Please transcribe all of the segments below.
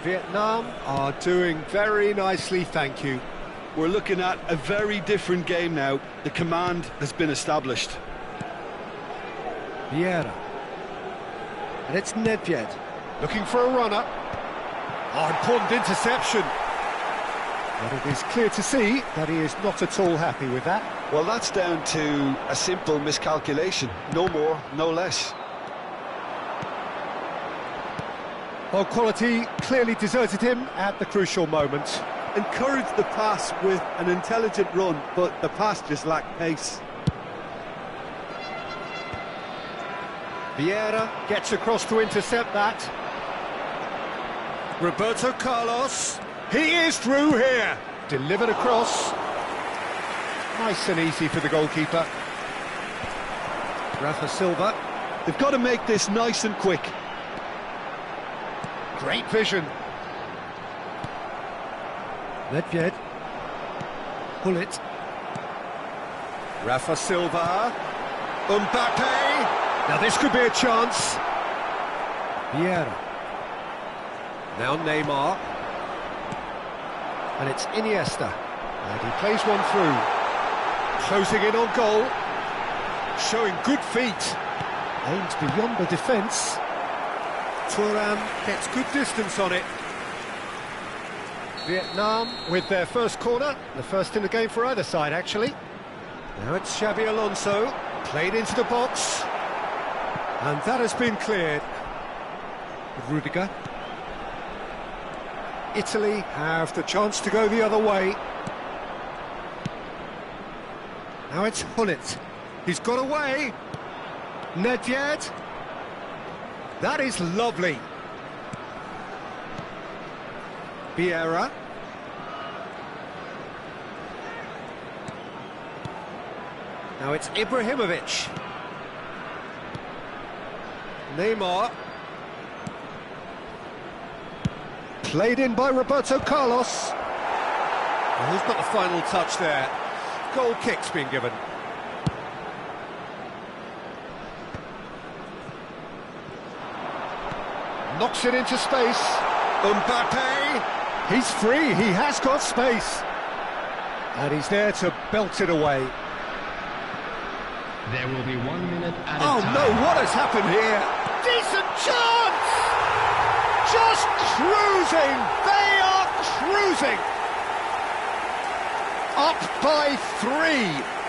Vietnam are doing very nicely, thank you. We're looking at a very different game now. The command has been established. Vieira. And it's Nedved, looking for a runner. Oh, important interception. But it is clear to see that he is not at all happy with that. Well, that's down to a simple miscalculation. No more, no less. Well, quality clearly deserted him at the crucial moment. Encouraged the pass with an intelligent run, but the pass just lacked pace. Vieira gets across to intercept that. Roberto Carlos, he is through here. Delivered across. Nice and easy for the goalkeeper. Rafa Silva. They've got to make this nice and quick. Great vision. Nedved. Hullet. Rafa Silva. Mbappe. Now this could be a chance. Vieira. Now Neymar. And it's Iniesta. And he plays one through. Closing in on goal. Showing good feet. Aims beyond the defence. Thuram gets good distance on it. Vietnam with their first corner. The first in the game for either side, actually. Now it's Xabi Alonso. Played into the box. And that has been cleared. Rudiger. Italy have the chance to go the other way. Now it's Hullet. He's got away. Nedved. That is lovely. Vieira. Now it's Ibrahimovic. Neymar. Played in by Roberto Carlos. Well, who's got the final touch there? Goal kick's been given. Knocks it into space. Mbappe. He's free, he has got space. And he's there to belt it away. There will be 1 minute at Oh a time. no, what has happened here? Decent chance! Just cruising! They are cruising! Up by 3.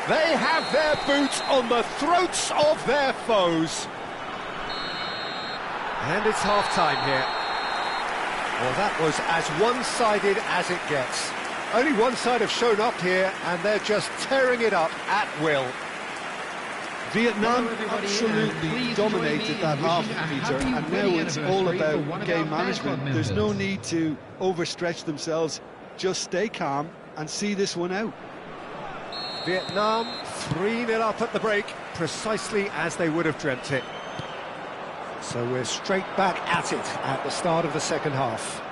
They have their boots on the throats of their foes. And it's half-time here. Well, that was as one-sided as it gets. Only one side have shown up here, and they're just tearing it up at will. Vietnam absolutely dominated that half, Peter, and now it's all about game management. There's no need to overstretch themselves, just stay calm and see this one out. Vietnam 3-0 up at the break, precisely as they would have dreamt it. So we're straight back at it at the start of the second half.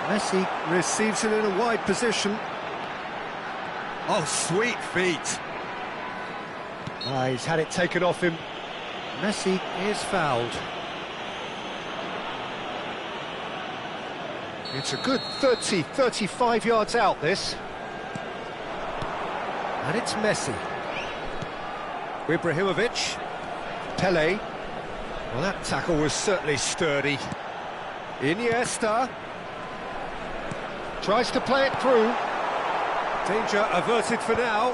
Messi receives it in a wide position. Oh, sweet feet. Ah, he's had it taken off him. Messi is fouled. It's a good 30, 35 yards out, this. And it's Messi. Ibrahimovic. Pele. Well, that tackle was certainly sturdy. Iniesta. Tries to play it through. Danger averted for now.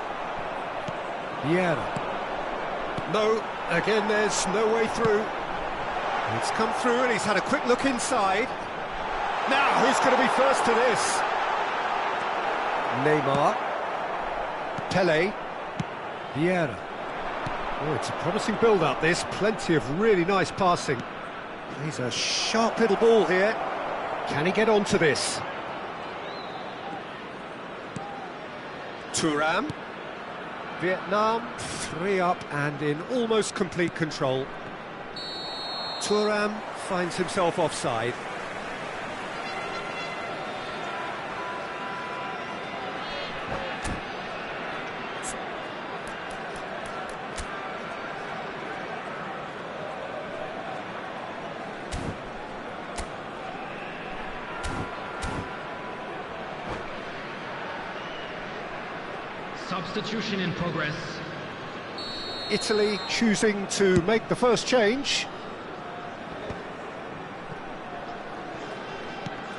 Vieira. No, again there's no way through. It's come through and he's had a quick look inside. Now, who's going to be first to this? Neymar. Pele. Vieira. Oh, it's a promising build-up, this. Plenty of really nice passing. He's a sharp little ball here. Can he get onto this? Thuram. Vietnam 3 up and in almost complete control. Thuram finds himself offside. Substitution in progress. Italy choosing to make the first change.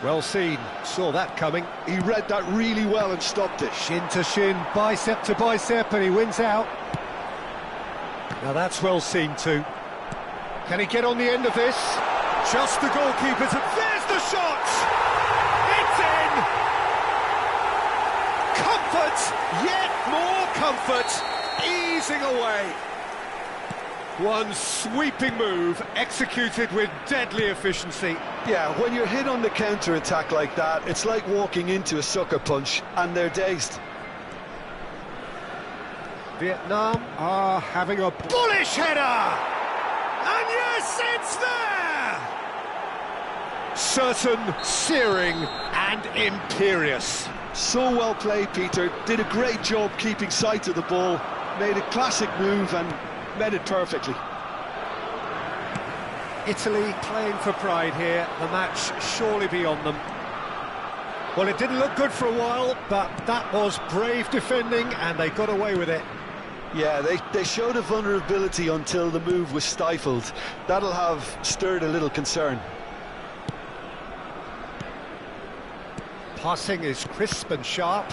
Well seen, saw that coming. He read that really well and stopped it. Shin to shin, bicep to bicep, and he wins out. Now that's well seen too. Can he get on the end of this? Just the goalkeeper's... There's the shot! It's in! Comfort, yet more comfort, easing away. One sweeping move, executed with deadly efficiency. Yeah, when you're hit on the counter-attack like that, it's like walking into a sucker punch, and they're dazed. Vietnam are having a bullish header! And yes, it's there! Certain, searing, and imperious. So well played, Peter. Did a great job keeping sight of the ball, made a classic move and met it perfectly. Italy playing for pride here, the match surely beyond them. Well, it didn't look good for a while, but that was brave defending and they got away with it. Yeah, they showed a vulnerability until the move was stifled. That'll have stirred a little concern. Passing is crisp and sharp.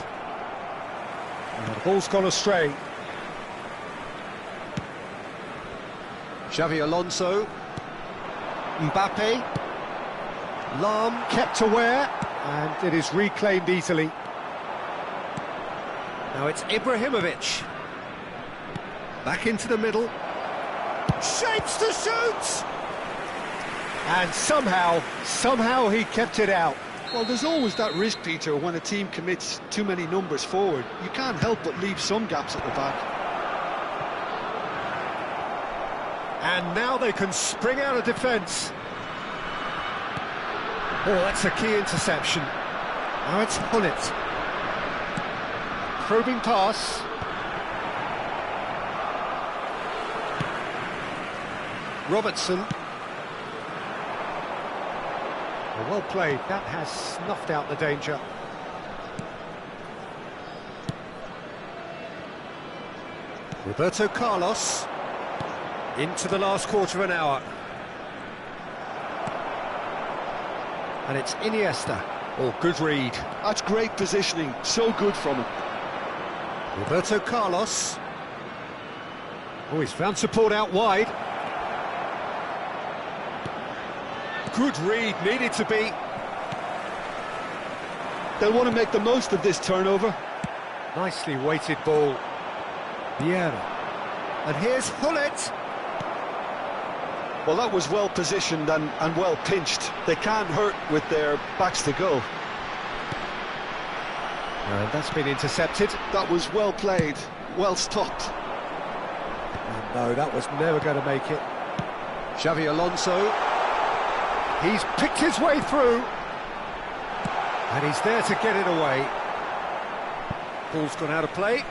And the ball's gone astray. Xavi Alonso, Mbappe, Lam kept aware, and it is reclaimed easily. Now it's Ibrahimovic, back into the middle, shapes to shoot, and somehow he kept it out. Well, there's always that risk, Peter, when a team commits too many numbers forward. You can't help but leave some gaps at the back. And now they can spring out of defence. Oh, that's a key interception. Now it's Hullet. Probing pass. Robertson. Well played. That has snuffed out the danger. Roberto Carlos. Into the last quarter of an hour. And it's Iniesta. Oh, good read. That's great positioning. So good from him. Roberto Carlos. Oh, he's found support out wide. Good read, needed to be. They'll want to make the most of this turnover. Nicely weighted ball. Vieira. And here's Hullet. Well, that was well positioned and well pinched. They can't hurt with their backs to goal. And that's been intercepted. That was well played, well stopped. And no, that was never going to make it. Xavi Alonso. He's picked his way through. And he's there to get it away. Ball's gone out of play.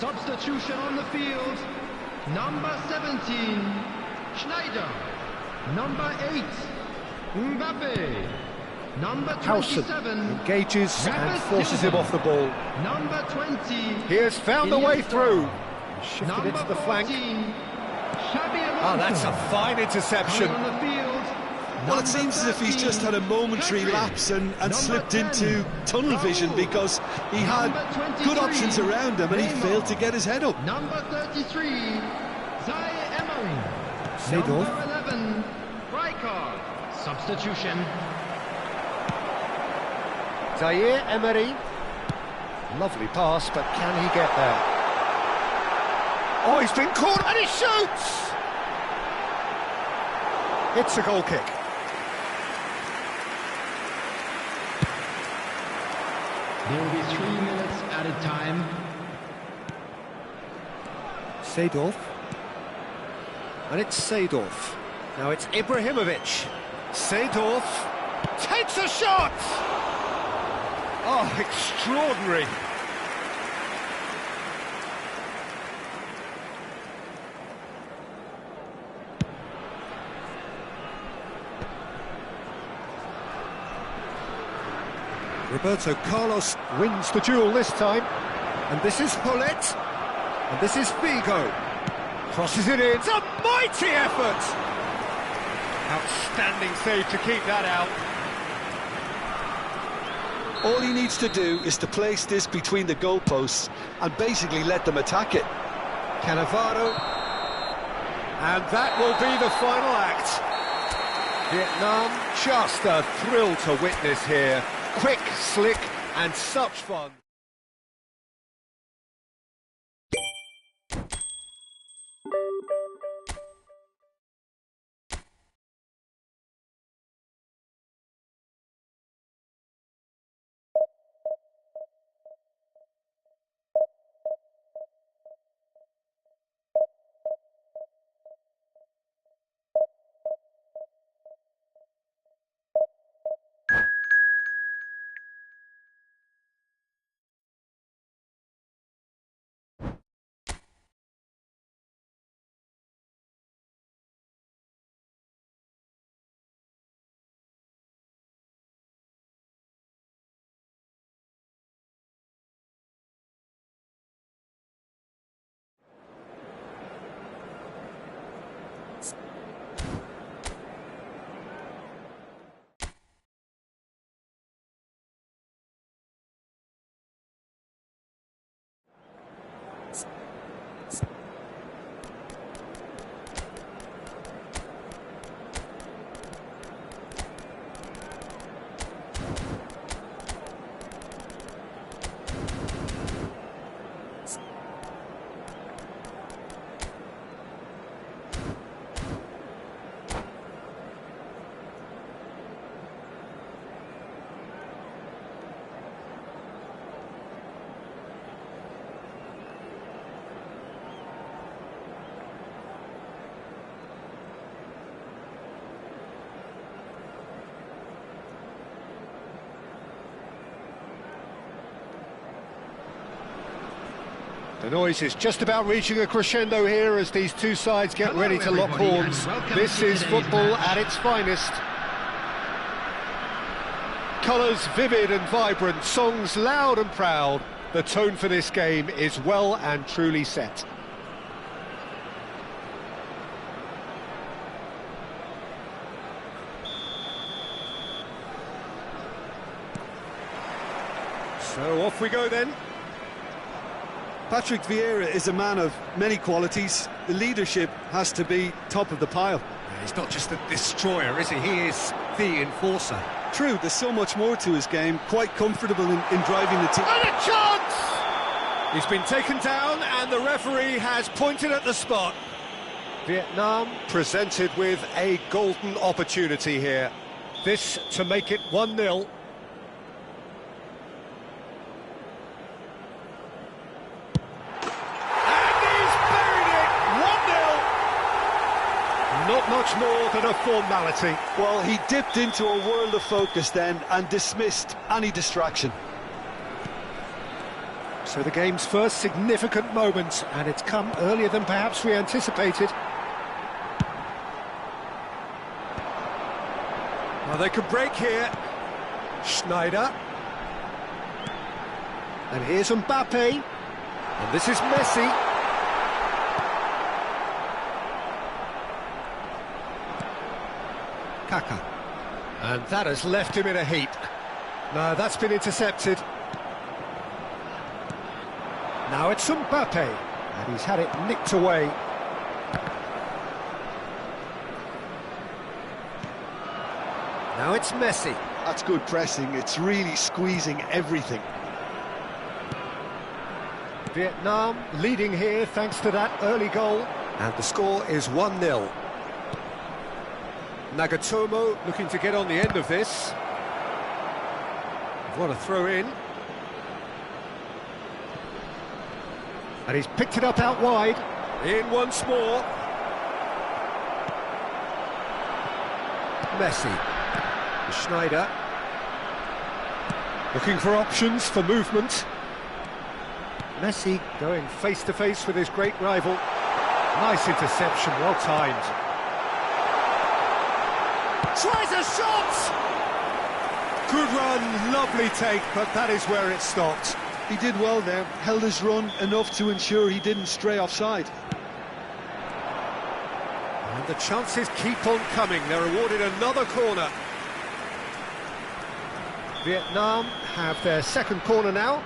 Substitution on the field. Number 17, Schneider. Number 8, Mbappe. Number 27, engages and forces him off the ball. Number 20, He has found the way through. Shifted it to the flank. Xabi Alonso. Oh, that's a fine interception. Coming on the field, Well, it seems as if he's just had a momentary lapse and slipped into tunnel vision because he had good options around him and he failed to get his head up. Number 33, Emery. Seedorf. Number 11, Rijkaard. Substitution. Emery. Lovely pass, but can he get there? Oh, he's been caught and he shoots! It's a goal kick. There will be 3 minutes added time. Seedorf. And it's Seedorf. Now it's Ibrahimovic. Seedorf takes a shot! Oh, extraordinary. Roberto Carlos wins the duel this time. And this is Hullet. And this is Figo. Crosses it in. It's a mighty effort! Outstanding save to keep that out. All he needs to do is to place this between the goalposts and basically let them attack it. Cannavaro. And that will be the final act. Vietnam, just a thrill to witness here. Quick, slick, and such fun. The noise is just about reaching a crescendo here as these two sides get ready to lock horns. This is football at its finest. Colours vivid and vibrant, songs loud and proud. The tone for this game is well and truly set. So off we go then. Patrick Vieira is a man of many qualities. The leadership has to be top of the pile. He's not just a destroyer, is he? He is the enforcer. True, there's so much more to his game, quite comfortable in driving the team. And a chance! He's been taken down and the referee has pointed at the spot. Vietnam presented with a golden opportunity here. This to make it 1-0. Not much more than a formality. Well, he dipped into a world of focus then and dismissed any distraction. So the game's first significant moment, and it's come earlier than perhaps we anticipated. Well, they could break here. Schneider. And here's Mbappe. And this is Messi. Kaka. And that has left him in a heap. No, that's been intercepted. Now it's Mbappe, and he's had it nicked away. Now it's Messi. That's good pressing, it's really squeezing everything. Vietnam leading here thanks to that early goal. And the score is 1-0. Nagatomo looking to get on the end of this. What a throw in. And he's picked it up out wide. In once more. Messi. Schneider. Looking for options for movement. Messi going face-to-face with his great rival. Nice interception, well timed. Tries a shot! Good run, lovely take, but that is where it stopped. He did well there, held his run enough to ensure he didn't stray offside. And the chances keep on coming, they're awarded another corner. Vietnam have their second corner now.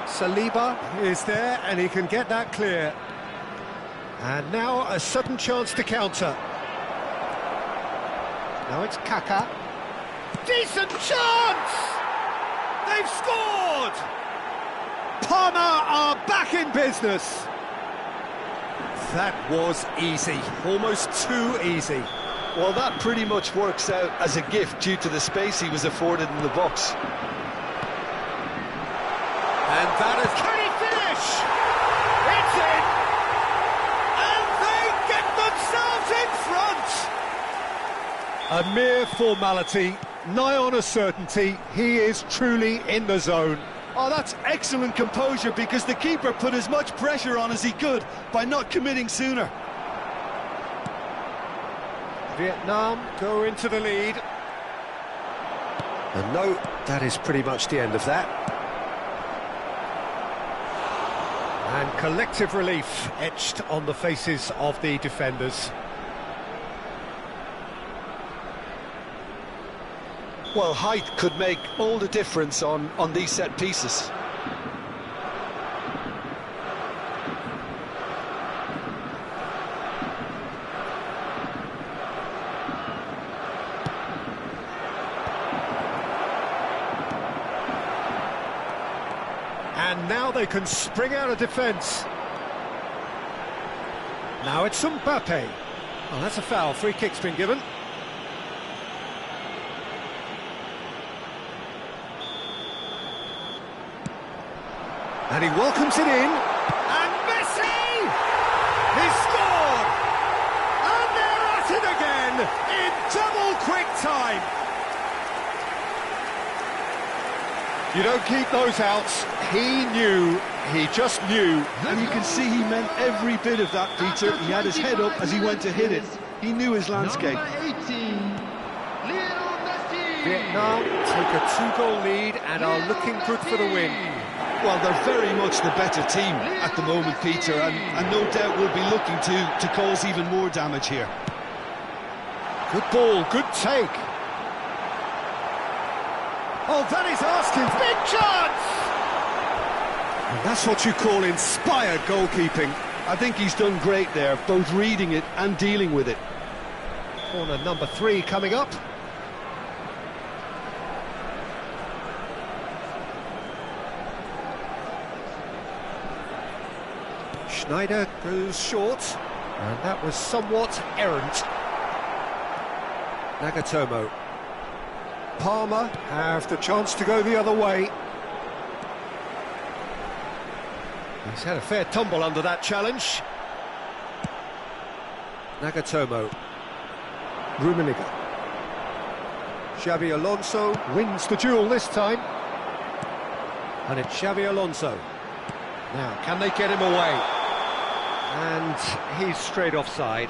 Saliba is there and he can get that clear. And now a sudden chance to counter. Now it's Kaka. Decent chance! They've scored! Parma are back in business. That was easy, almost too easy. Well, that pretty much works out as a gift due to the space he was afforded in the box. And that is... Can he finish? It's in! And they get themselves in front! A mere formality, nigh on a certainty, he is truly in the zone. Oh, that's excellent composure because the keeper put as much pressure on as he could by not committing sooner. Vietnam go into the lead. And no, that is pretty much the end of that. And collective relief etched on the faces of the defenders. Well, height could make all the difference on these set pieces. And now they can spring out of defence. Now it's Mbappe. Oh, that's a foul. Free kick's been given. And he welcomes it in. And Messi! He scored! And they're at it again in double quick time. You don't keep those outs. He knew, he just knew. And you can see he meant every bit of that, Peter. He had his head up as he went to hit it. He knew his landscape. Vietnam take a 2-goal lead and are looking good for the win. Well, they're very much the better team at the moment, Peter, and no doubt will be looking to cause even more damage here. Good ball, good take. Oh, that is asking. Big chance! And that's what you call inspired goalkeeping. I think he's done great there, both reading it and dealing with it. Corner number 3 coming up. Schneider goes short, and that was somewhat errant. Nagatomo. Palmer have the chance to go the other way. He's had a fair tumble under that challenge. Nagatomo. Rummenigge. Xabi Alonso wins the duel this time. And it's Xabi Alonso. Now, can they get him away? And he's straight offside.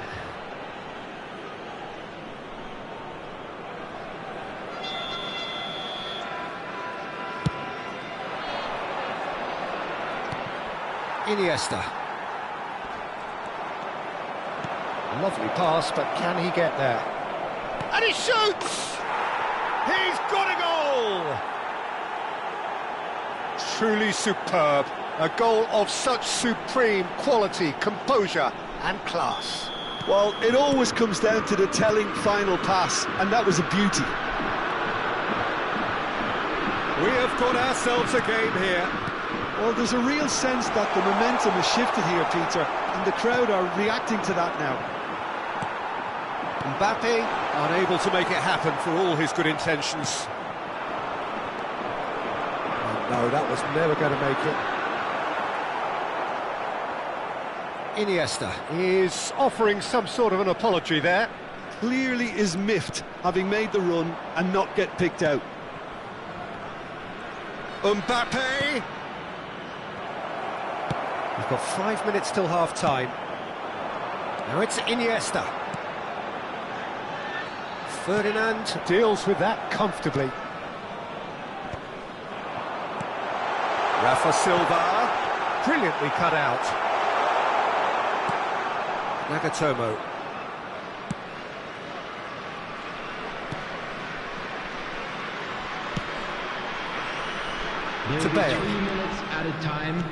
Iniesta. Lovely pass, but can he get there? and he shoots! He's got a goal! Truly superb. A goal of such supreme quality, composure and class. Well, it always comes down to the telling final pass, and that was a beauty. We have got ourselves a game here. Well, there's a real sense that the momentum has shifted here, Peter, and the crowd are reacting to that now. Mbappe, unable to make it happen for all his good intentions. Oh, no, that was never going to make it. Iniesta is offering some sort of an apology there. Clearly is miffed, having made the run and not get picked out. Mbappe! We've got 5 minutes till half-time. Now it's Iniesta. Ferdinand deals with that comfortably. Rafa Silva, brilliantly cut out. Nagatomo. To Bale. 3 minutes added time.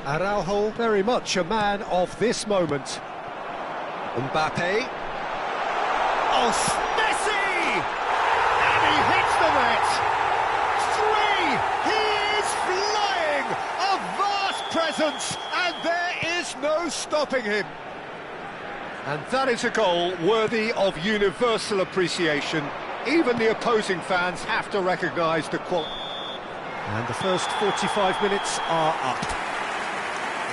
Araujo, very much a man of this moment. Mbappe. Oh, Messi! And he hits the net! 3! He is flying! A vast presence, and there is no stopping him. And that is a goal worthy of universal appreciation. Even the opposing fans have to recognise the quality. And the first 45 minutes are up.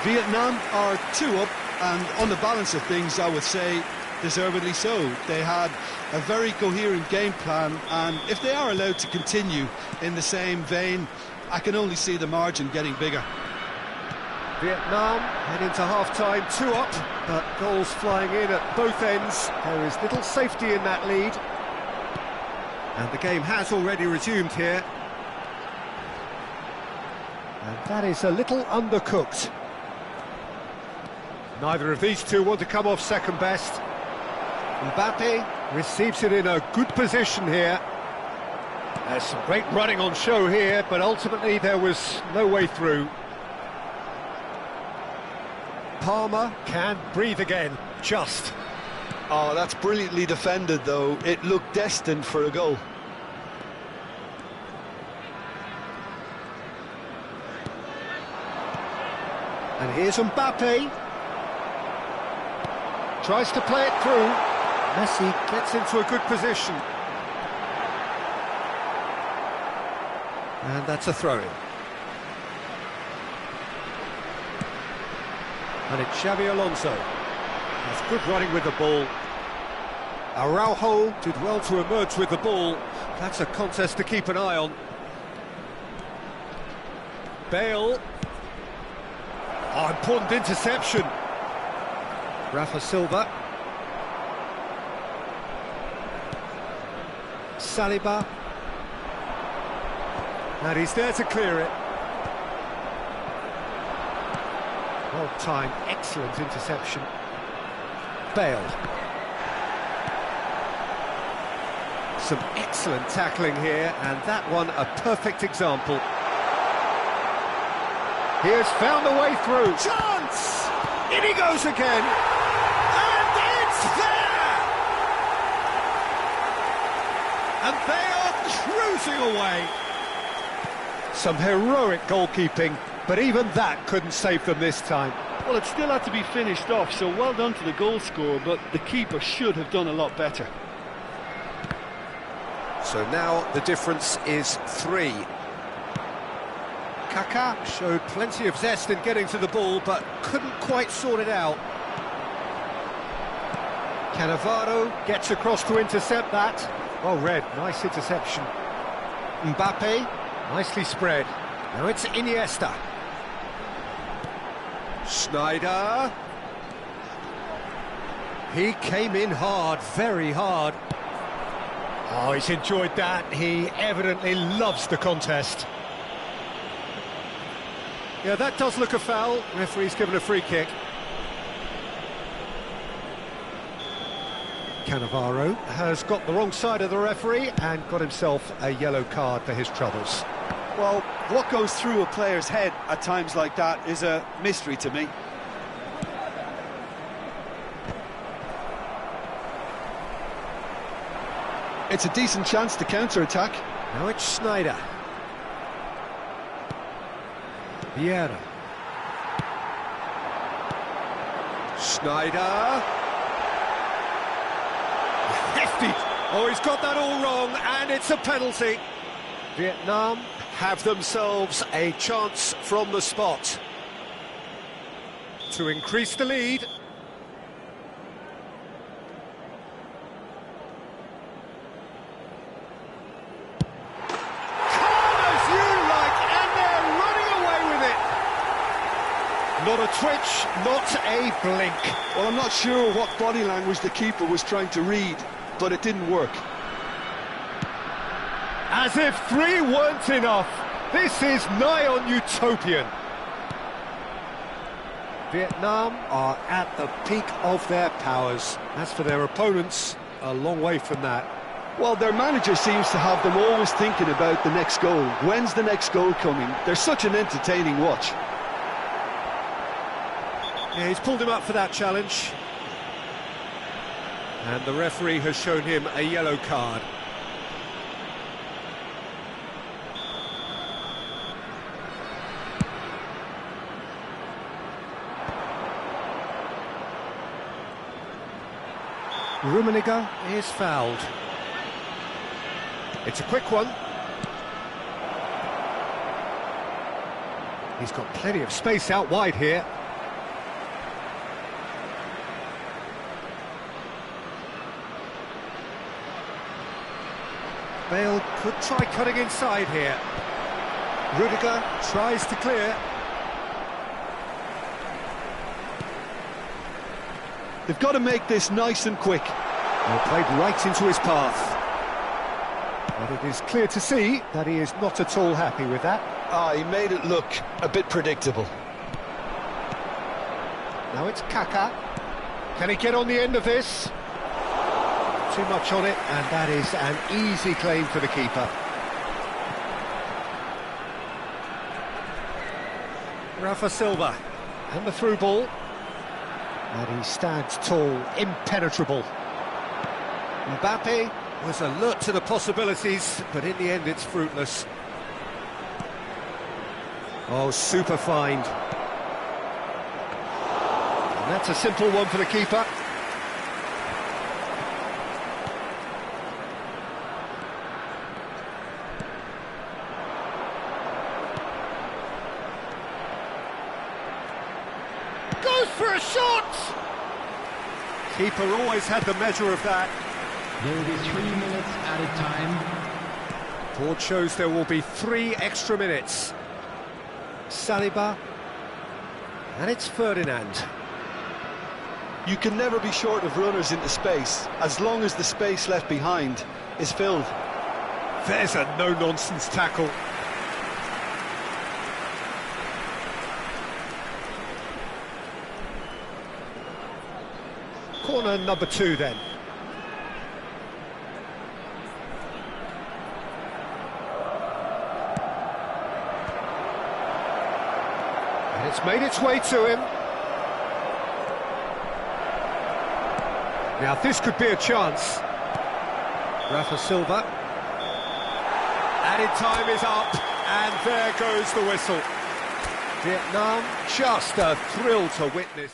Vietnam are 2 up, and on the balance of things, I would say, deservedly so. They had a very coherent game plan, and if they are allowed to continue in the same vein, I can only see the margin getting bigger. Vietnam head into half-time, 2 up, but goals flying in at both ends. There is little safety in that lead. And the game has already resumed here. And that is a little undercooked. Neither of these two want to come off second best. Mbappe receives it in a good position here. There's some great running on show here, but ultimately there was no way through. Palmer can breathe again, just. Oh, that's brilliantly defended, though. It looked destined for a goal. And here's Mbappe. Tries to play it through. Messi gets into a good position. And that's a throw-in. And it's Xabi Alonso. Has good running with the ball. Araujo did well to emerge with the ball. That's a contest to keep an eye on. Bale. Oh, important interception. Rafa Silva. Saliba. And he's there to clear it. Well-timed, excellent interception. Bale. Some excellent tackling here, and that one a perfect example. He has found a way through. Chance! In he goes again. And it's there! And they are cruising away. Some heroic goalkeeping, but even that couldn't save them this time. Well, it still had to be finished off, so well done to the goal scorer, but the keeper should have done a lot better. So now the difference is 3. Kaká showed plenty of zest in getting to the ball, but couldn't quite sort it out. Cannavaro gets across to intercept that. Well read, nice interception. Mbappe, nicely spread. Now it's Iniesta. Schneider. He came in hard, very hard. Oh, he's enjoyed that. He evidently loves the contest. Yeah, that does look a foul. Referee's given a free kick. Cannavaro has got the wrong side of the referee and got himself a yellow card for his troubles. Well, what goes through a player's head at times like that is a mystery to me. It's a decent chance to counter-attack. Now it's Snyder. Vieira. Snyder. Hefty. Oh, he's got that all wrong, and it's a penalty. Vietnam have themselves a chance from the spot to increase the lead. Not a twitch, not a blink. Well, I'm not sure what body language the keeper was trying to read, but it didn't work. As if 3 weren't enough. This is nigh on utopian. Vietnam are at the peak of their powers. As for their opponents, a long way from that. Well, their manager seems to have them always thinking about the next goal. When's the next goal coming? They're such an entertaining watch. Yeah, he's pulled him up for that challenge. And the referee has shown him a yellow card. Rummenigge is fouled. It's a quick one. He's got plenty of space out wide here. Bale could try cutting inside here. Rudiger tries to clear. They've got to make this nice and quick. Well, played right into his path. But it is clear to see that he is not at all happy with that. He made it look a bit predictable. Now it's Kaka. Can he get on the end of this? Too much on it, and that is an easy claim for the keeper. Rafa Silva, and the through ball. And he stands tall, impenetrable. Mbappe was alert to the possibilities, but in the end it's fruitless. Oh, super find. And that's a simple one for the keeper. Goes for a shot! Keeper always had the measure of that. There will be 3 minutes added time. Board shows there will be 3 extra minutes. Saliba, and it's Ferdinand. You can never be short of runners into space, as long as the space left behind is filled. There's a no-nonsense tackle. Corner number 2 then. And it's made its way to him. Now this could be a chance. Rafa Silva. Added time is up, and there goes the whistle. Vietnam, just a thrill to witness.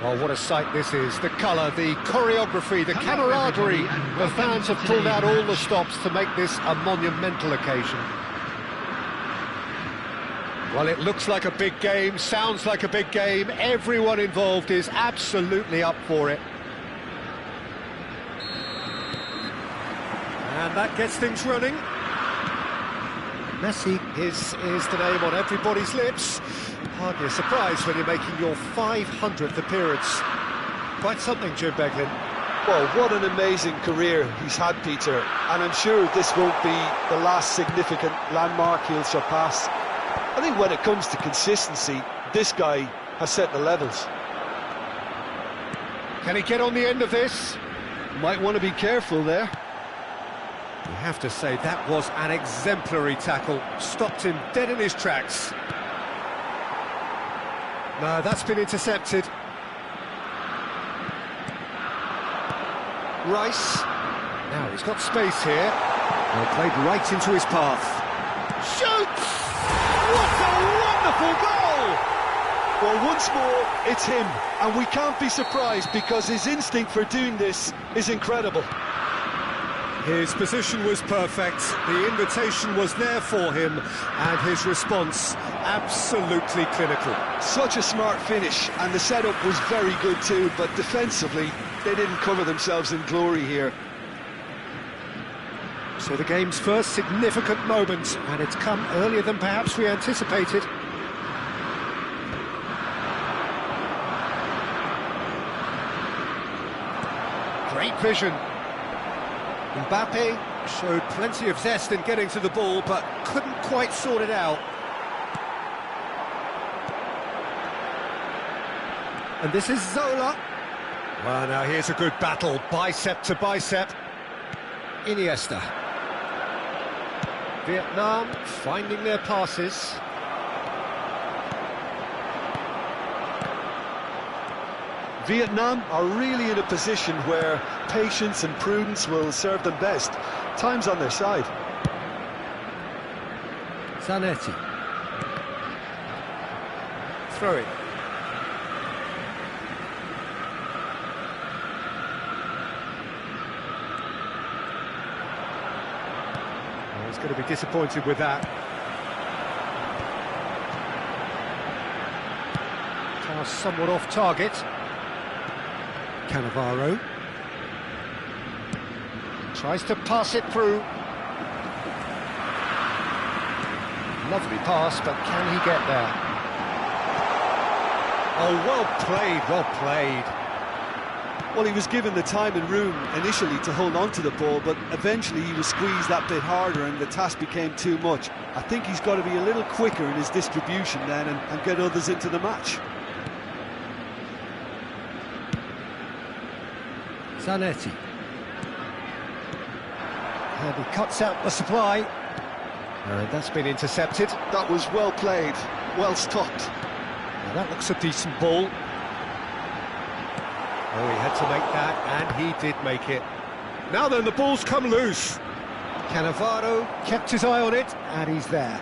Oh, what a sight this is. The colour, the choreography, the camaraderie. The fans have pulled out all the stops to make this a monumental occasion. Well, it looks like a big game, sounds like a big game. Everyone involved is absolutely up for it. And that gets things running. Messi is the name on everybody's lips. Hardly a surprise when you're making your 500th appearance. Quite something, Djv2. Well, what an amazing career he's had, Peter. And I'm sure this won't be the last significant landmark he'll surpass. I think when it comes to consistency, this guy has set the levels. Can he get on the end of this? Might want to be careful there. You have to say that was an exemplary tackle. Stopped him dead in his tracks. No, that's been intercepted. Rice. Now he's got space here. Well, played right into his path. Shoots! What a wonderful goal! Well, once more, it's him. And we can't be surprised because his instinct for doing this is incredible. His position was perfect, the invitation was there for him, and his response absolutely clinical. Such a smart finish, and the setup was very good too, but defensively, they didn't cover themselves in glory here. So the game's first significant moment, and it's come earlier than perhaps we anticipated. Great vision. Mbappe showed plenty of zest in getting to the ball, but couldn't quite sort it out. And this is Zola. Well, now here's a good battle, bicep to bicep. Iniesta. Vietnam finding their passes. Vietnam are really in a position where patience and prudence will serve them best. Time's on their side. Zanetti. Throw it. Oh, he's going to be disappointed with that. Pass somewhat off target. Cannavaro tries to pass it through. Lovely pass, but can he get there? Oh, well played, well played. Well, he was given the time and room initially to hold on to the ball, but eventually he was squeezed that bit harder and the task became too much. I think he's got to be a little quicker in his distribution then and get others into the match. Zanetti. And he cuts out the supply. And that's been intercepted. That was well played, well stopped. Now that looks a decent ball. Oh, he had to make that, and he did make it. Now then, the ball's come loose. Cannavaro kept his eye on it, and he's there.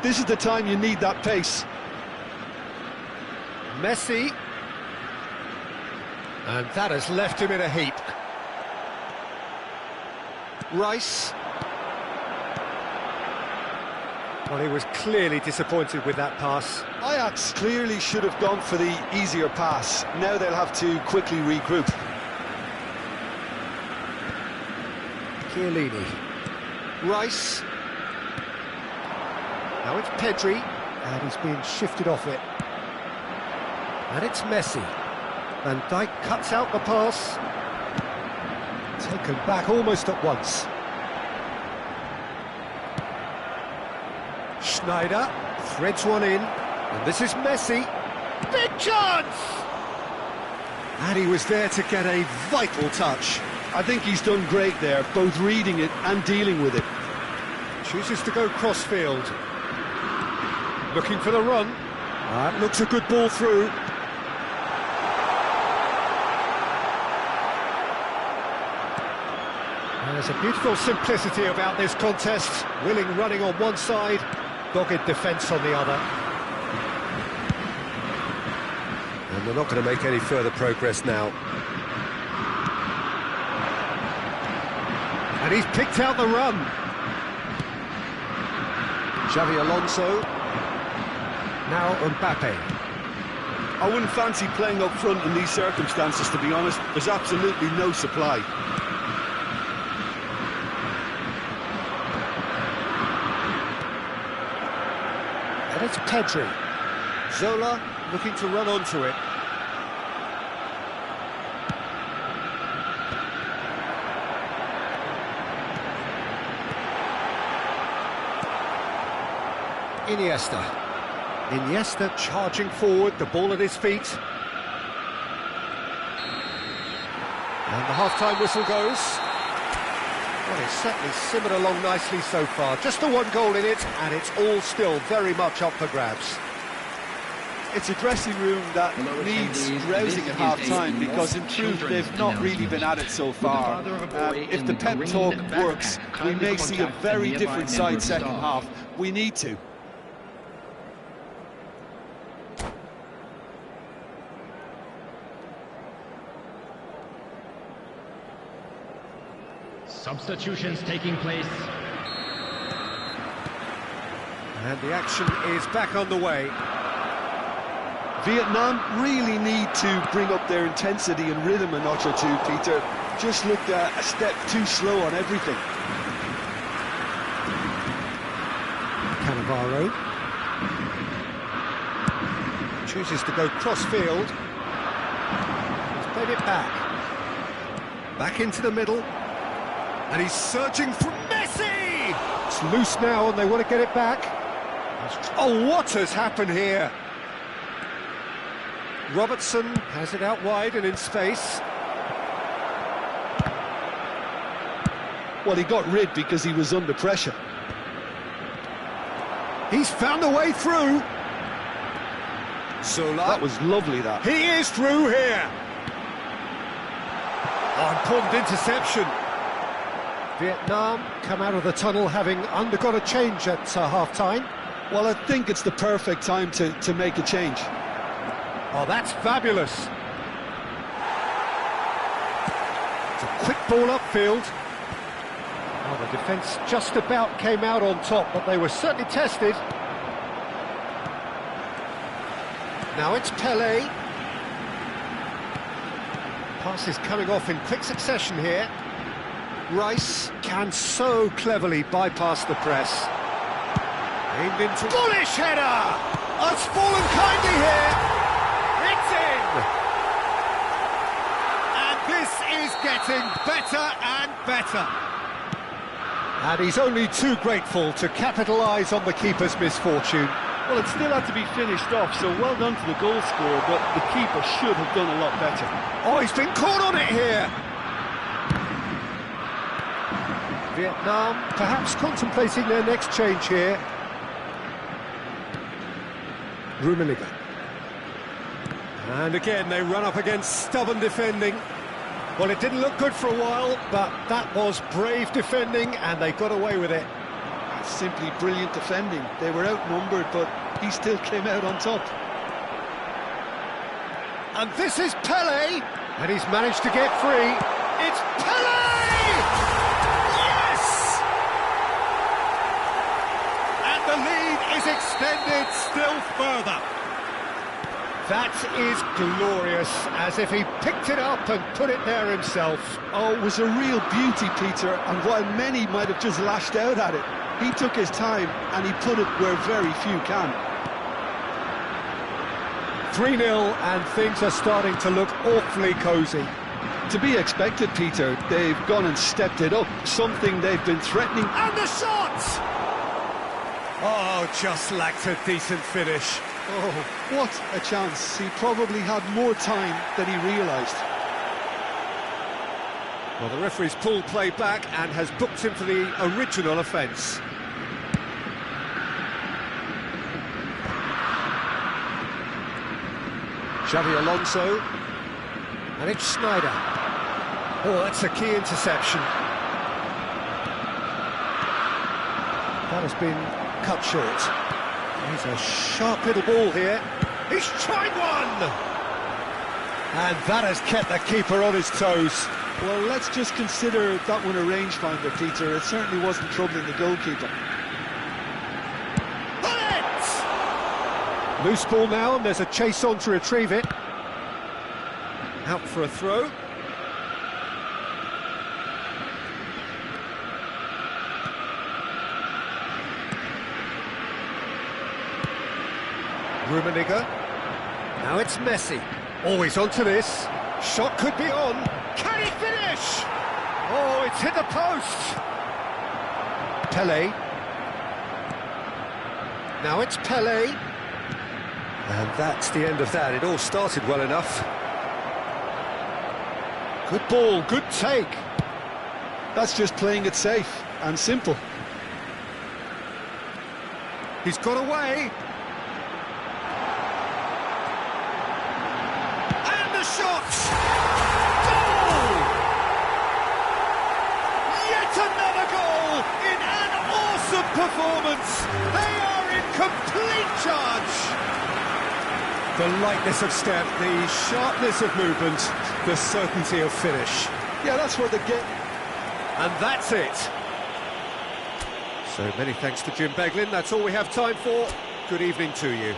This is the time you need that pace. Messi. And that has left him in a heap. Rice. Well, he was clearly disappointed with that pass. Ajax clearly should have gone for the easier pass. Now they'll have to quickly regroup. Chiellini. Rice. Now it's Pedri, and he's being shifted off it. And it's Messi. Van Dijk cuts out the pass. Taken back almost at once. Schneider threads one in, and this is Messi. Big chance! And he was there to get a vital touch. I think he's done great there, both reading it and dealing with it. Chooses to go cross-field. Looking for the run. That looks a good ball through. There's a beautiful simplicity about this contest. Willing running on one side, dogged defence on the other. And they're not going to make any further progress now. And he's picked out the run. Xavi Alonso. Now Mbappe. I wouldn't fancy playing up front in these circumstances, to be honest. There's absolutely no supply. And it's Pedri. Zola looking to run onto it. Iniesta charging forward, the ball at his feet. And the half-time whistle goes. Well, it's certainly simmered along nicely so far. Just the one goal in it, and it's all still very much up for grabs. It's a dressing room that needs rousing at half-time, because in truth they've not really been at it so far. If the pep talk works, we may see a very different side second half. We need to. Substitutions taking place. And the action is back on the way. Vietnam really need to bring up their intensity and rhythm a notch or two, Peter. Just looked a step too slow on everything. Cannavaro chooses to go cross-field. He's played it back. Back into the middle. And he's searching for Messi! It's loose now and they want to get it back. Oh, what has happened here? Robertson has it out wide and in space. Well, he got rid because he was under pressure. He's found a way through. Zola. That was lovely, that. He is through here. Oh, important interception. Vietnam come out of the tunnel having undergone a change at half-time. Well, I think it's the perfect time to make a change. Oh, that's fabulous. It's a quick ball upfield. Oh, the defence just about came out on top, but they were certainly tested. Now it's Pelé. Pass is coming off in quick succession here. Rice can so cleverly bypass the press. Aimed into... Bullish header! It's fallen kindly here. It's in! And this is getting better and better. And he's only too grateful to capitalise on the keeper's misfortune. Well, it still had to be finished off, so well done to the goal scorer, but the keeper should have done a lot better. Oh, he's been caught on it here! Vietnam perhaps contemplating their next change here. Rummenigge. And again, they run up against stubborn defending. Well, it didn't look good for a while, but that was brave defending, and they got away with it. Simply brilliant defending. They were outnumbered, but he still came out on top. And this is Pelé, and he's managed to get free. It's Pelé! Yes! And the lead is extended still further. That is glorious, as if he picked it up and put it there himself. Oh, it was a real beauty, Peter, and while many might have just lashed out at it, he took his time and he put it where very few can. 3-0 and things are starting to look awfully cosy. To be expected, Peter. They've gone and stepped it up, something they've been threatening. And the shot! Oh, just lacked a decent finish. Oh, what a chance. He probably had more time than he realised. Well, the referee's pulled play back and has booked him for the original offence. Xavi Alonso. And it's Schneider. Oh, that's a key interception. That has been cut short. He's a sharp little ball here. He's tried one! And that has kept the keeper on his toes. Well, let's just consider that one a rangefinder, Peter. It certainly wasn't troubling the goalkeeper. Loose ball now, and there's a chase on to retrieve it. Out for a throw. Rummenigge. Now it's Messi. Always onto this. Shot could be on. Can he finish? Oh, it's hit the post. Pelé. Now it's Pelé. And that's the end of that. It all started well enough. Good ball, good take. That's just playing it safe and simple. He's got away. And the shot! Goal! Yet another goal in an awesome performance. They are in complete charge. The lightness of step, the sharpness of movement, the certainty of finish. Yeah, that's what they get. And that's it. So many thanks to Jim Beglin. That's all we have time for. Good evening to you.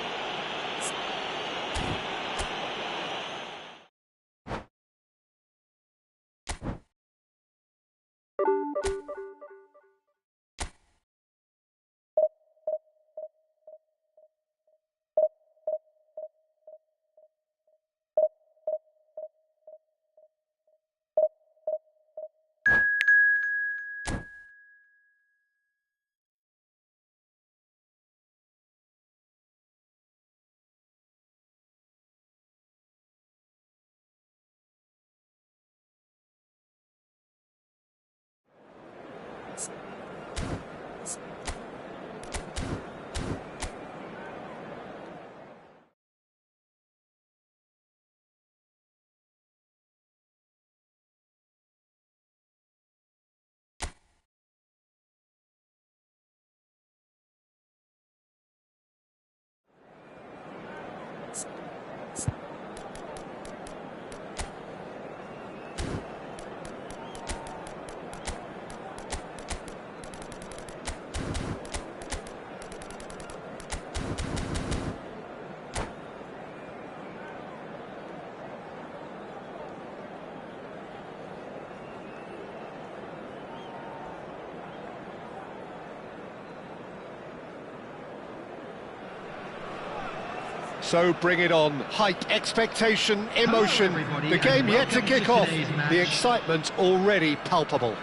So bring it on. Hype, expectation, emotion. The game yet to kick off. The excitement already palpable.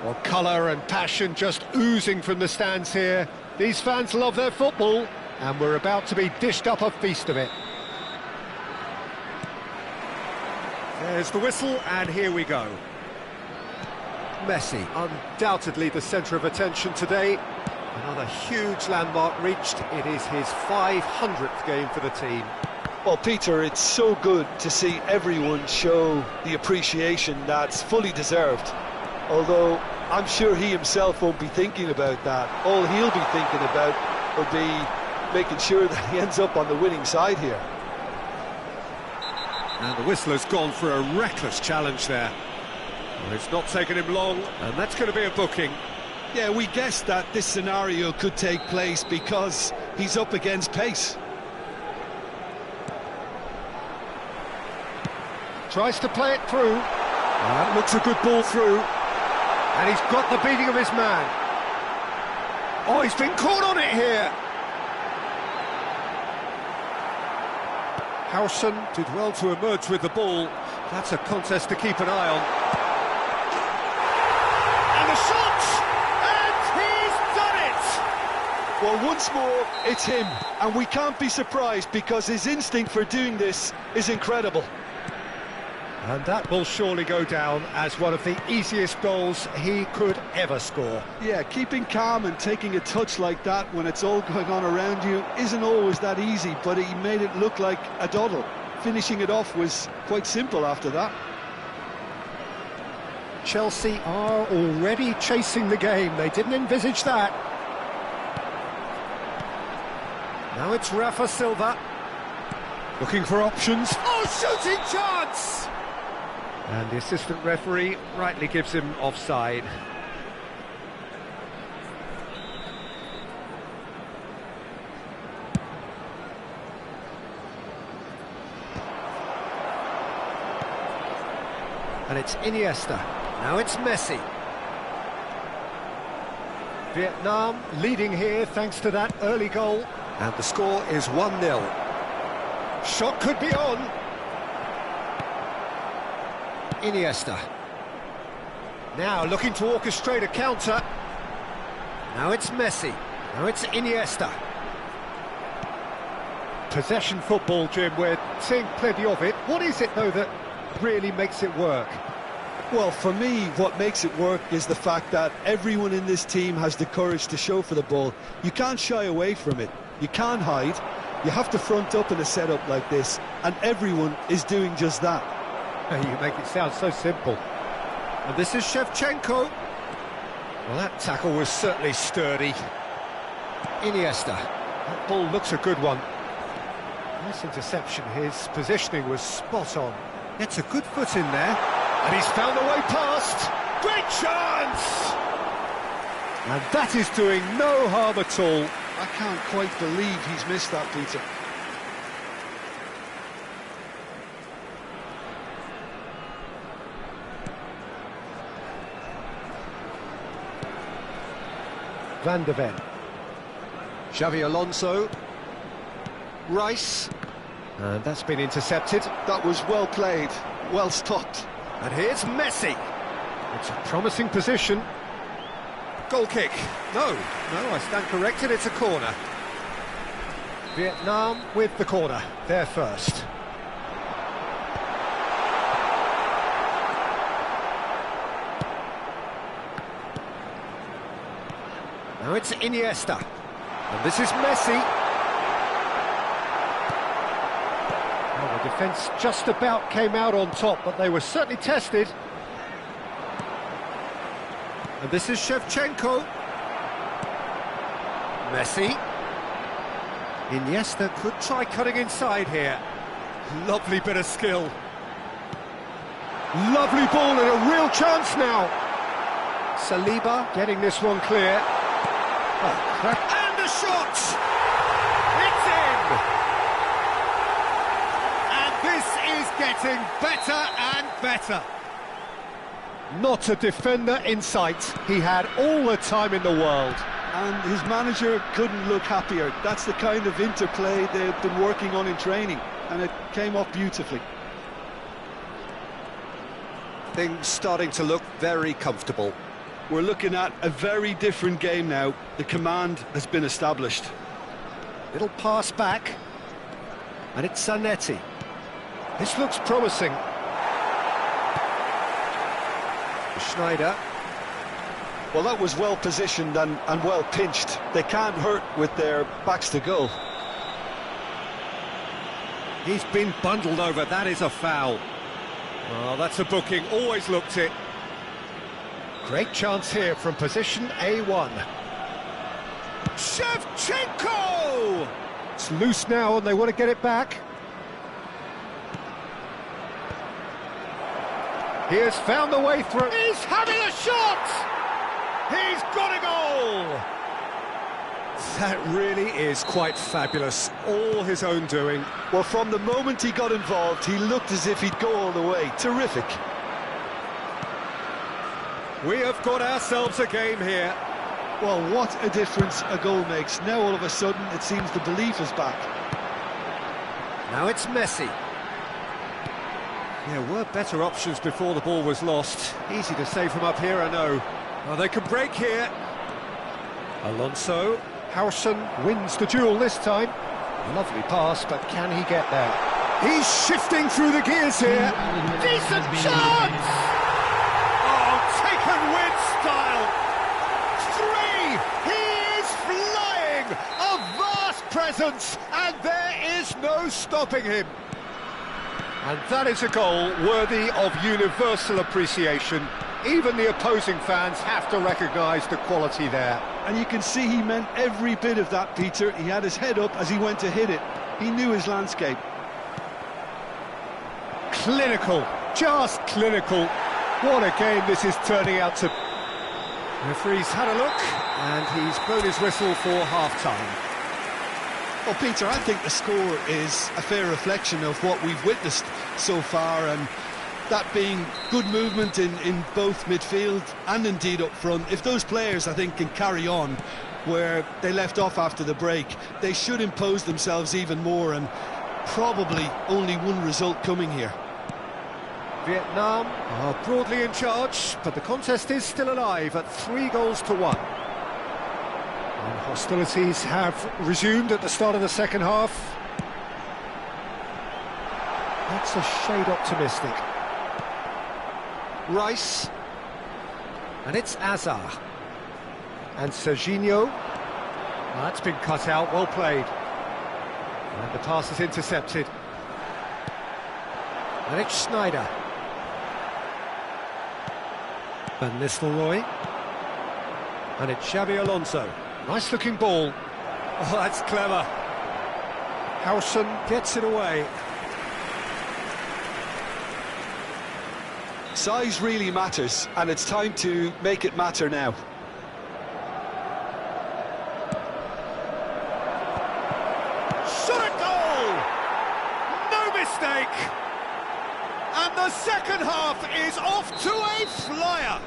Well, colour and passion just oozing from the stands here. These fans love their football, and we're about to be dished up a feast of it. There's the whistle, and here we go. Messi, undoubtedly the centre of attention today. Another huge landmark reached. It is his 500th game for the team. Well, Peter, it's so good to see everyone show the appreciation that's fully deserved. Although I'm sure he himself won't be thinking about that. All he'll be thinking about will be making sure that he ends up on the winning side here. And the whistler's gone for a reckless challenge there. Well, it's not taken him long, and that's going to be a booking. Yeah, we guessed that this scenario could take place because he's up against pace. Tries to play it through. That looks a good ball through. And he's got the beating of his man. Oh, he's been caught on it here. Howson did well to emerge with the ball. That's a contest to keep an eye on. And the shot! Well, once more, it's him, and we can't be surprised because his instinct for doing this is incredible. And that will surely go down as one of the easiest goals he could ever score. Yeah, keeping calm and taking a touch like that when it's all going on around you isn't always that easy, but he made it look like a doddle. Finishing it off was quite simple after that. Chelsea are already chasing the game. They didn't envisage that. Now it's Rafa Silva. Looking for options. Oh, shooting chance! And the assistant referee rightly gives him offside. And it's Iniesta. Now it's Messi. Vietnam leading here thanks to that early goal. And the score is 1-0. Shot could be on. Iniesta. Now looking to orchestrate a counter. Now it's Messi. Now it's Iniesta. Possession football, Jim, we're seeing plenty of it. What is it, though, that really makes it work? Well, for me, what makes it work is the fact that everyone in this team has the courage to show for the ball. You can't shy away from it. You can't hide. You have to front up in a setup like this, and everyone is doing just that. You make it sound so simple. And this is Shevchenko. Well, that tackle was certainly sturdy. Iniesta. That ball looks a good one. Nice interception. His positioning was spot on. Gets a good foot in there. And he's found a way past. Great chance! And that is doing no harm at all. I can't quite believe he's missed that, Peter. Van de Ven. Xavi Alonso. Rice. And that's been intercepted. That was well played, well stopped. And here's Messi. It's a promising position. Goal kick. No, I stand corrected, it's a corner. Vietnam with the corner, they're first. Now it's Iniesta. And this is Messi. Well, the defence just about came out on top, but they were certainly tested. And this is Shevchenko. Messi. Iniesta could try cutting inside here. Lovely bit of skill. Lovely ball and a real chance now. Saliba getting this one clear. Oh, and a shot! It's in! And this is getting better and better. Not a defender in sight. He had all the time in the world. And his manager couldn't look happier. That's the kind of interplay they've been working on in training, and it came off beautifully. Things starting to look very comfortable. We're looking at a very different game now. The command has been established. Little pass back. And it's Zanetti. This looks promising. Schneider. Well, that was well positioned and well pinched. They can't hurt with their backs to goal. He's been bundled over. That is a foul. Oh, that's a booking. Always looked it. Great chance here from position A1. Shevchenko! It's loose now and they want to get it back. He has found the way through. He's having a shot! He's got a goal! That really is quite fabulous. All his own doing. Well, from the moment he got involved, he looked as if he'd go all the way. Terrific. We have got ourselves a game here. Well, what a difference a goal makes. Now, all of a sudden, it seems the belief is back. Now it's Messi. There were better options before the ball was lost. Easy to say from up here, I know. Well, they can break here. Alonso. Howson wins the duel this time. Lovely pass, but can he get there? He's shifting through the gears here. Decent chance! Oh, taken with style. 3! He is flying! A vast presence, and there is no stopping him. And that is a goal worthy of universal appreciation. Even the opposing fans have to recognise the quality there. And you can see he meant every bit of that, Peter. He had his head up as he went to hit it. He knew his landscape. Clinical, just clinical. What a game this is turning out to. The referee's had a look, and he's blown his whistle for half-time. Well, Peter, I think the score is a fair reflection of what we've witnessed so far, and that being good movement in both midfield and indeed up front. If those players, I think, can carry on where they left off after the break, they should impose themselves even more, and probably only one result coming here. Vietnam are broadly in charge, but the contest is still alive at 3-1. And hostilities have resumed at the start of the second half. That's a shade optimistic. Rice. And it's Azar. And Serginho. Well, that's been cut out, well played. And the pass is intercepted. And it's Schneider. Van Nistelrooy. And it's Xabi Alonso. Nice looking ball. Oh, that's clever. Howson gets it away. Size really matters, and it's time to make it matter now. Shot at goal! No mistake! And the second half is off to a flyer!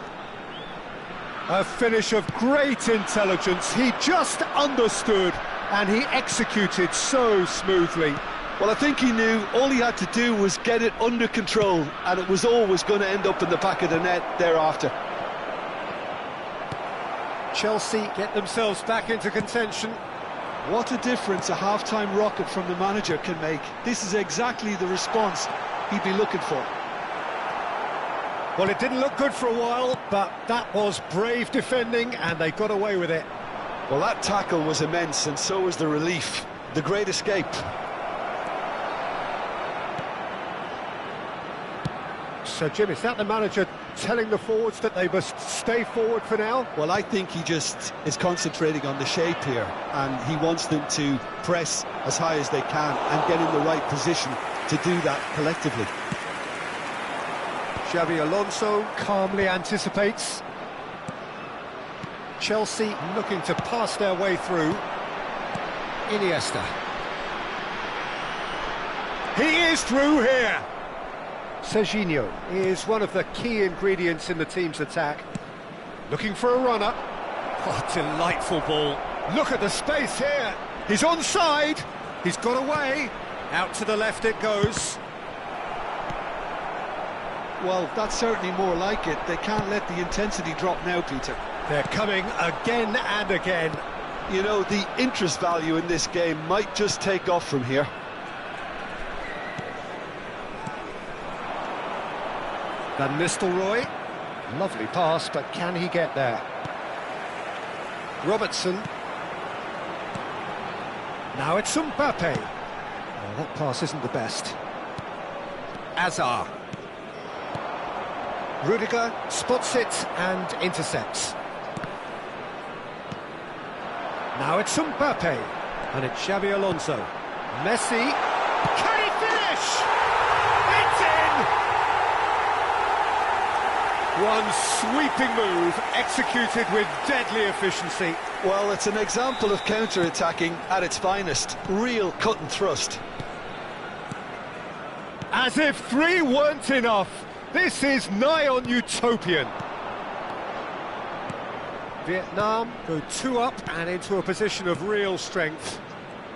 A finish of great intelligence. He just understood, and he executed so smoothly. Well, I think he knew all he had to do was get it under control, and it was always going to end up in the back of the net thereafter. Chelsea get themselves back into contention. What a difference a half-time rocket from the manager can make. This is exactly the response he'd be looking for. Well, it didn't look good for a while, but that was brave defending, and they got away with it. Well, that tackle was immense, and so was the relief. The great escape. So, Jim, is that the manager telling the forwards that they must stay forward for now? Well, I think he just is concentrating on the shape here, and he wants them to press as high as they can and get in the right position to do that collectively. Xabi Alonso calmly anticipates. Chelsea looking to pass their way through. Iniesta. He is through here! Serginho is one of the key ingredients in the team's attack. Looking for a runner. Oh, delightful ball. Look at the space here. He's onside. He's got away. Out to the left it goes. Well, that's certainly more like it. They can't let the intensity drop now, Peter. They're coming again and again. You know, the interest value in this game might just take off from here. Van Nistelrooy. Lovely pass, but can he get there? Robertson. Now it's Mbappe. Oh, that pass isn't the best. Azar. Rudiger spots it and intercepts. Now it's Mbappe. And it's Xabi Alonso. Messi. Can he finish? It's in! One sweeping move, executed with deadly efficiency. Well, it's an example of counter-attacking at its finest. Real cut and thrust. As if 3 weren't enough, this is nigh on utopian. Vietnam go 2 up and into a position of real strength.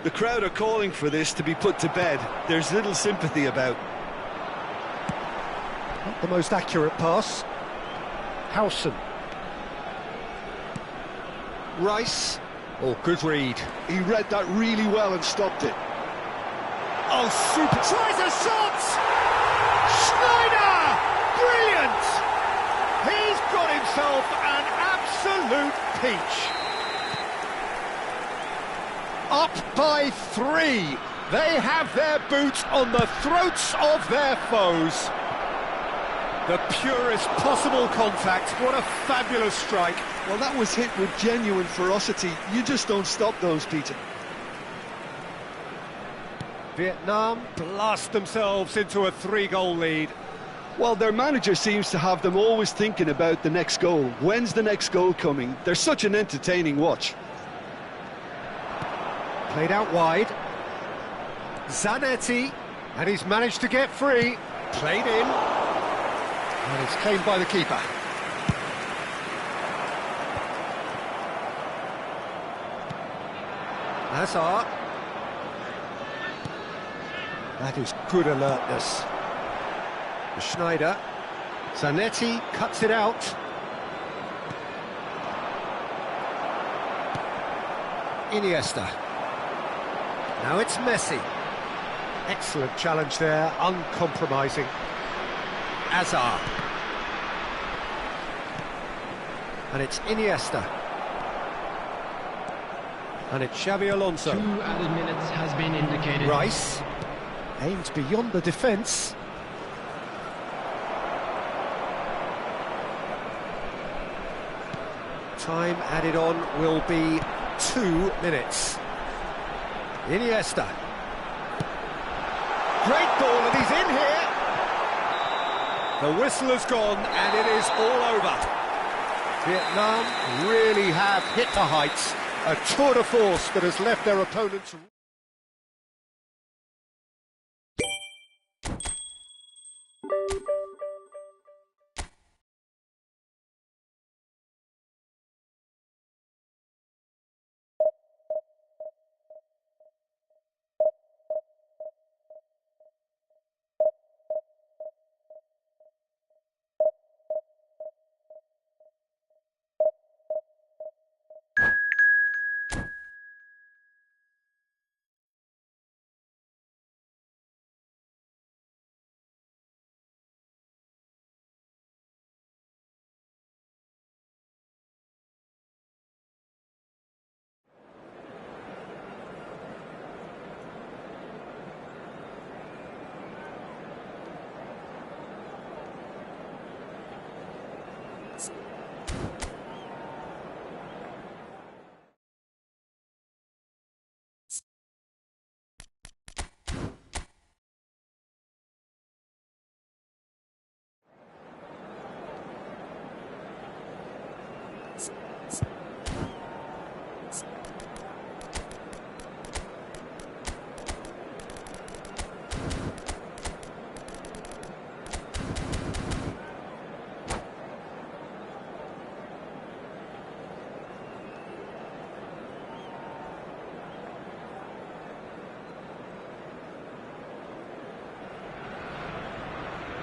The crowd are calling for this to be put to bed. There's little sympathy about. Not the most accurate pass. Howson. Rice. Oh, good read. He read that really well and stopped it. Oh, super. Tries a shot! Schneider! Brilliant! He's got himself an absolute peach. Up by 3. They have their boots on the throats of their foes. The purest possible contact. What a fabulous strike. Well, that was hit with genuine ferocity. You just don't stop those, Peter. Vietnam blast themselves into a 3-goal lead. Well, their manager seems to have them always thinking about the next goal. When's the next goal coming? They're such an entertaining watch. Played out wide. Zanetti, and he's managed to get free. Played in. And it's claimed by the keeper. Hazard. That is good alertness. Schneider. Zanetti cuts it out. Iniesta. Now it's Messi. Excellent challenge there, uncompromising. Hazard. And it's Iniesta. And it's Xabi Alonso. 2 added minutes has been indicated. Rice aims beyond the defence. Time added on will be 2 minutes. Iniesta. Great ball, and he's in here. The whistle has gone, and it is all over. Vietnam really have hit the heights. A tour de force that has left their opponents...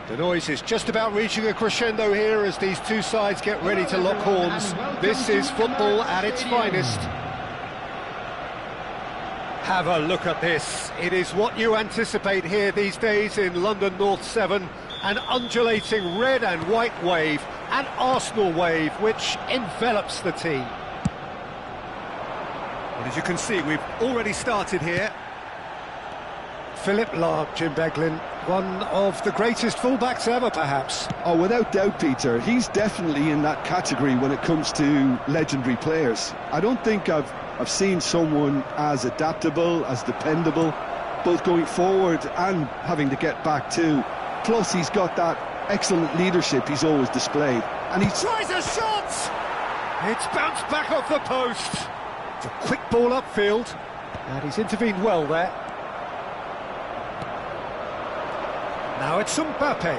The noise is just about reaching a crescendo here as these two sides get ready to lock horns. This is football at its finest. Have a look at this. It is what you anticipate here these days in London North 7. An undulating red and white wave, an Arsenal wave which envelops the team. Well, as you can see, we've already started here. Philip Lahm, Jim Beglin, one of the greatest fullbacks ever, perhaps. Oh, without doubt, Peter. He's definitely in that category when it comes to legendary players. I don't think I've seen someone as adaptable, as dependable, both going forward and having to get back too. Plus, he's got that excellent leadership he's always displayed. And he tries a shot! It's bounced back off the post. It's a quick ball upfield, and he's intervened well there. Now it's Mbappe.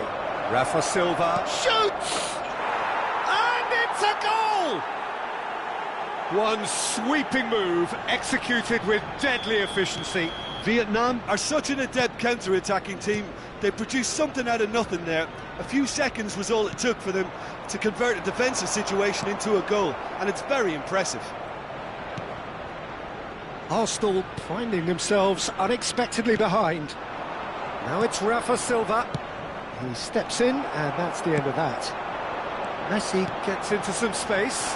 Rafa Silva shoots! And it's a goal! One sweeping move, executed with deadly efficiency. Vietnam are such an adept counter-attacking team. They produced something out of nothing there. A few seconds was all it took for them to convert a defensive situation into a goal, and it's very impressive. Arsenal finding themselves unexpectedly behind. Now it's Rafa Silva. He steps in, and that's the end of that. Messi gets into some space.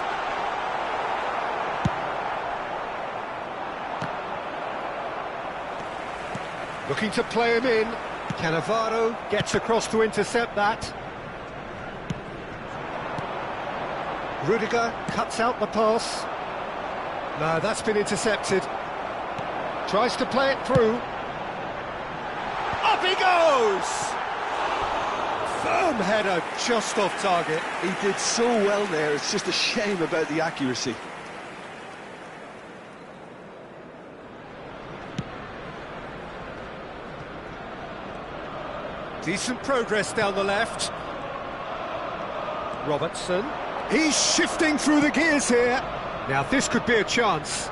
Looking to play him in. Cannavaro gets across to intercept that. Rudiger cuts out the pass. No, that's been intercepted. Tries to play it through. goes! Firm header, just off target. He did so well there, it's just a shame about the accuracy. Decent progress down the left. Robertson. He's shifting through the gears here. Now this could be a chance.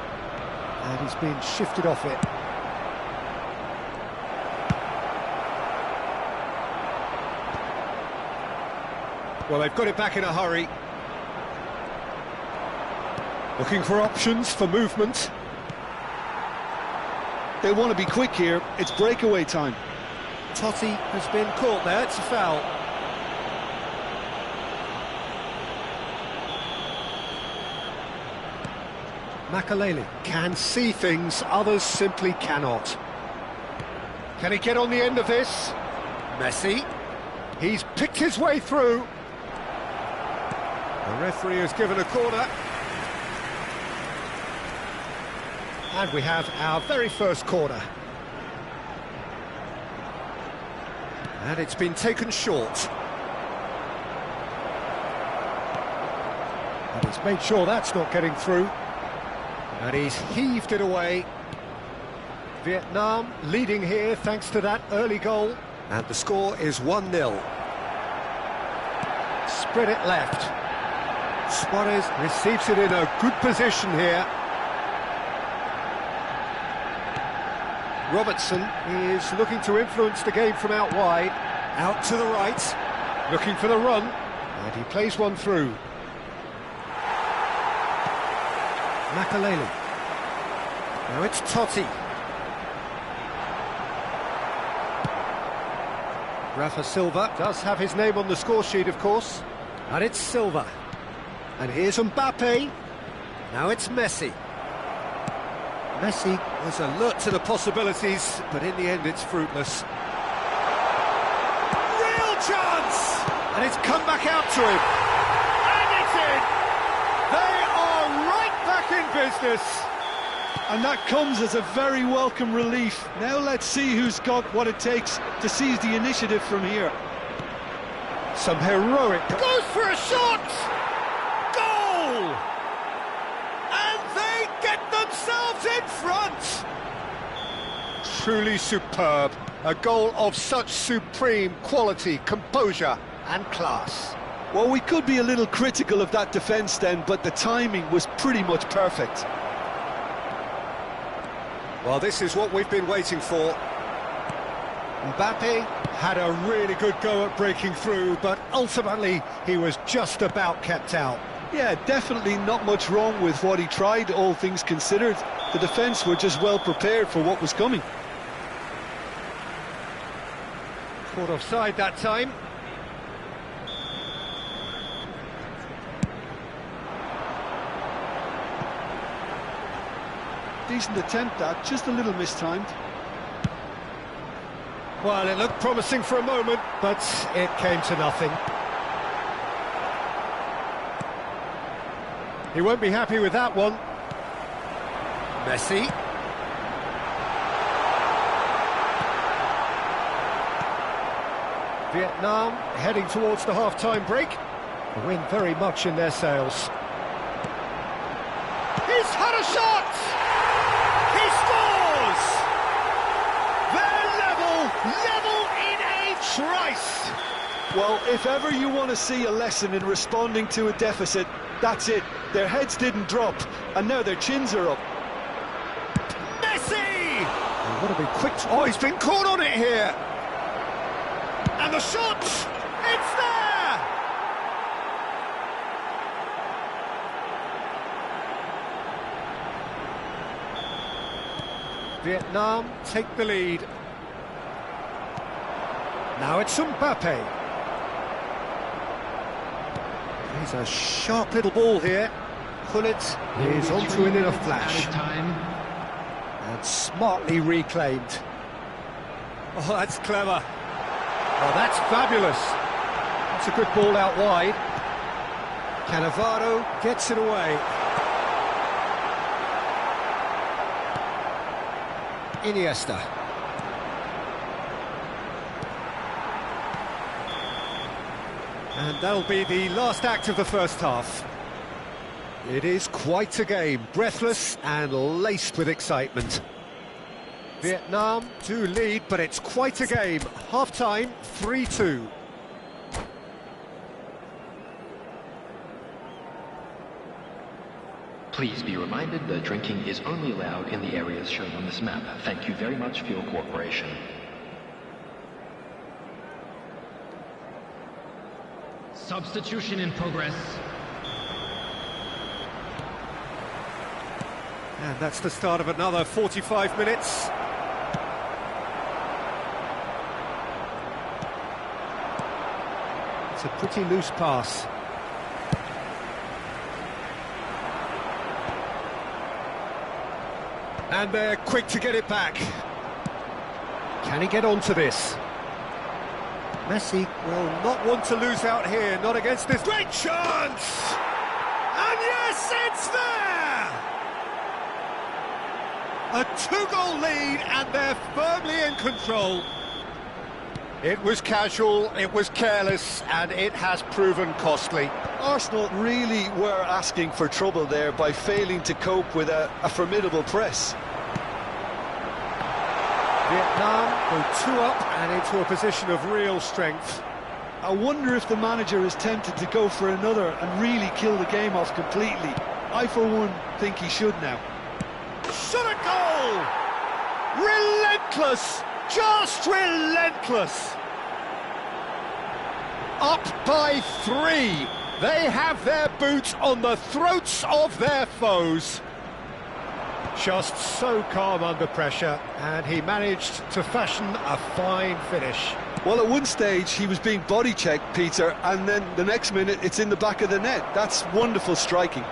And he's been shifted off it. Well, they've got it back in a hurry. Looking for options for movement. They want to be quick here, it's breakaway time. Totti has been caught there, it's a foul. Makaleli can see things, others simply cannot. Can he get on the end of this? Messi. He's picked his way through. The referee has given a corner. And we have our very first corner. And it's been taken short. And he's made sure that's not getting through. And he's heaved it away. Vietnam leading here thanks to that early goal. And the score is 1-0. Spread it left. Suarez receives it in a good position here. Robertson is looking to influence the game from out wide. Out to the right, looking for the run. And he plays one through. Makaleli. Now it's Totti. Rafa Silva does have his name on the score sheet, of course. And it's Silva. And here's Mbappe. Now it's Messi. Messi was alert to the possibilities, but in the end it's fruitless. Real chance! And it's come back out to him. And it's in! They are right back in business. And that comes as a very welcome relief. Now let's see who's got what it takes to seize the initiative from here. Some heroic... Goes for a shot! Goal! And they get themselves in front! Truly superb. A goal of such supreme quality, composure and class. Well, we could be a little critical of that defence then, but the timing was pretty much perfect. Well, this is what we've been waiting for. Mbappe had a really good go at breaking through, but ultimately he was just about kept out. Yeah, definitely not much wrong with what he tried, all things considered. The defence were just well prepared for what was coming. Caught offside that time. Decent attempt that, just a little mistimed. Well, it looked promising for a moment, but it came to nothing. He won't be happy with that one. Messi. Vietnam heading towards the half-time break. The wind very much in their sails. He's had a shot! He scores! They're level in a trice! Well, if ever you want to see a lesson in responding to a deficit, that's it. Their heads didn't drop, and now their chins are up. Messi! They've got to be quick. Oh, he's been caught on it here! And the shot! It's there! Vietnam take the lead. Now it's Mbappe. He's a sharp little ball here. Gullit is onto it in a flash. And smartly reclaimed. Oh, that's clever. Oh, that's fabulous. That's a good ball out wide. Cannavaro gets it away. And that'll be the last act of the first half. It is quite a game, breathless and laced with excitement. Vietnam do lead, but it's quite a game. Half-time, 3-2. Please be reminded that drinking is only allowed in the areas shown on this map. Thank you very much for your cooperation. Substitution in progress. And that's the start of another 45 minutes. It's a pretty loose pass. And they're quick to get it back. Can he get onto this? Messi will not want to lose out here, not against this. Great chance! And yes, it's there! A two-goal lead, and they're firmly in control. It was casual, it was careless, and it has proven costly. Arsenal really were asking for trouble there by failing to cope with a formidable press. Vietnam go 2 up and into a position of real strength. I wonder if the manager is tempted to go for another and really kill the game off completely. I, for one, think he should now. Shot a goal! Relentless! Just relentless! Up by 3. They have their boots on the throats of their foes. Just so calm under pressure, and he managed to fashion a fine finish. Well, at one stage he was being body-checked, Peter, and then the next minute it's in the back of the net. That's wonderful striking.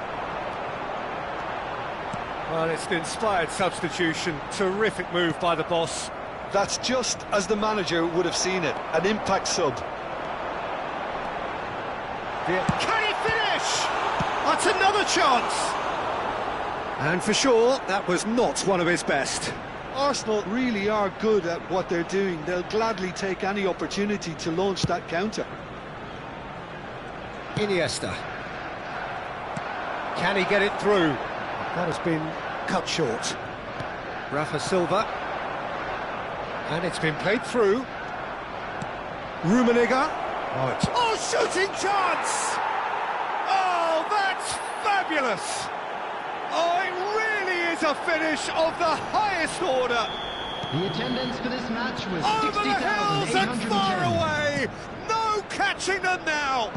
Well, it's an inspired substitution. Terrific move by the boss. That's just as the manager would have seen it, an impact sub. Can he finish? That's another chance! And for sure, that was not one of his best. Arsenal really are good at what they're doing. They'll gladly take any opportunity to launch that counter. Iniesta. Can he get it through? That has been cut short. Rafa Silva. And it's been played through. Rummenigge. Oh, shooting chance! Oh, that's fabulous! Oh, it really is a finish of the highest order. The attendance for this match was Over the hills and far 60,810. away. No catching them now.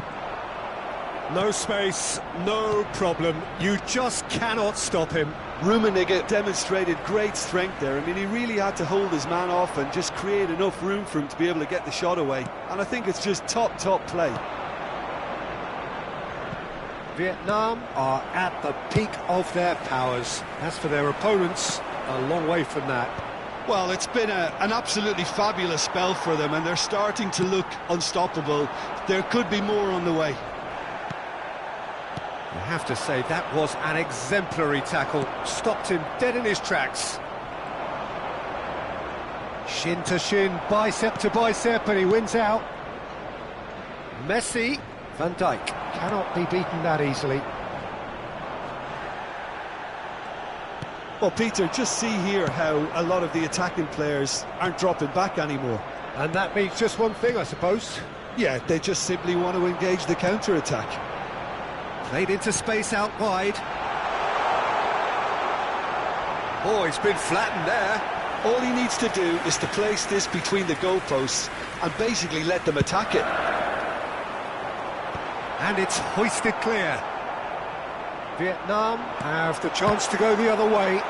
No space, no problem. You just cannot stop him. Rummenigge demonstrated great strength there. I mean, he really had to hold his man off and just create enough room for him to be able to get the shot away. And I think it's just top play. Vietnam are at the peak of their powers. As for their opponents, a long way from that. Well, it's been an absolutely fabulous spell for them, and they're starting to look unstoppable. There could be more on the way. I have to say, that was an exemplary tackle. Stopped him dead in his tracks. Shin to shin, bicep to bicep, and he wins out. Messi, Van Dijk cannot be beaten that easily. Well, Peter, just see here how a lot of the attacking players aren't dropping back anymore. And that means just one thing, I suppose. Yeah, they just simply want to engage the counter-attack. Played into space out wide. Oh, he's been flattened there. All he needs to do is to place this between the goalposts and basically let them attack it. And it's hoisted clear. Vietnam have the chance to go the other way.